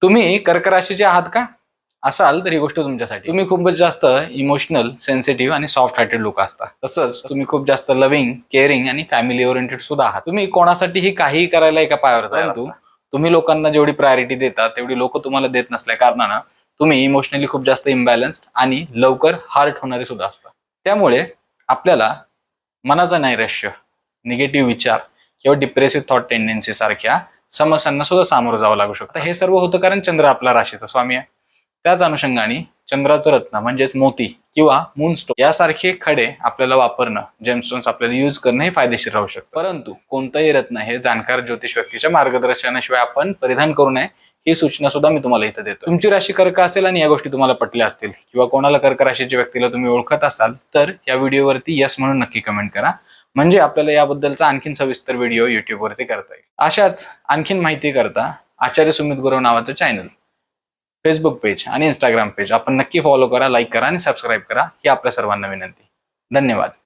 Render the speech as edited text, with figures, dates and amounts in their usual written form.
तुम्ही कर्क राशीचे आहात का? असाल तर ही गोष्ट तुमच्यासाठी. तुम्ही खूपच जास्त इमोशनल, सेन्सिटिव्ह आणि सॉफ्ट हार्टेड लोक असता. तसंच तुम्ही खूप जास्त लव्हिंग, केअरिंग आणि फॅमिली ओरिएंटेड सुद्धा आहात. तुम्ही कोणासाठीही काहीही करायला एका पायावर तयार असता. तुम्ही लोकांना जेवढी प्रायोरिटी देता तेवढी लोक तुम्हाला देत नसल्या कारणानं तुम्ही इमोशनली खूप जास्त इम्बॅलन्स्ड आणि लवकर हार्ट होणारे सुद्धा असता. त्यामुळे आपल्याला मनाचं नैराश्य, निगेटिव्ह विचार किंवा डिप्रेसिव्ह थॉट टेंडेन्सी सारख्या समस्यांना सुद्धा सामोरं जावं लागू शकतं. हे सर्व होतं कारण चंद्र आपला राशीचा स्वामी आहे. त्याच अनुषंगाने चंद्राचं रत्न म्हणजेच मोती किंवा मूनस्टोन यासारखे खडे आपल्याला वापरणं, जेमस्टोन्स आपल्याला यूज करणं हे फायदेशीर राहू शकतं. परंतु कोणतंही रत्न हे जाणकार ज्योतिष व्यक्तीच्या मार्गदर्शनाशिवाय आपण परिधान करू नये ही सूचना सुद्धा मी तुम्हाला इथं देतो. तुमची राशी कर्क असेल आणि या गोष्टी तुम्हाला पटल्या असतील किंवा कोणाला कर्क राशीच्या व्यक्तीला तुम्ही ओळखत असाल तर या व्हिडिओवरती यस म्हणून नक्की कमेंट करा. म्हणजे आपल्याला याबद्दलचा आणखीन सविस्तर व्हिडिओ युट्यूबवरती करता येईल. अशाच आणखीन माहिती करता आचार्य सुमित गुरव नावाचं चॅनल, फेसबुक पेज आणि इंस्टाग्राम पेज आपण नक्की फॉलो करा, लाईक करा आणि सबस्क्राईब करा ही आपल्या सर्वांना विनंती. धन्यवाद.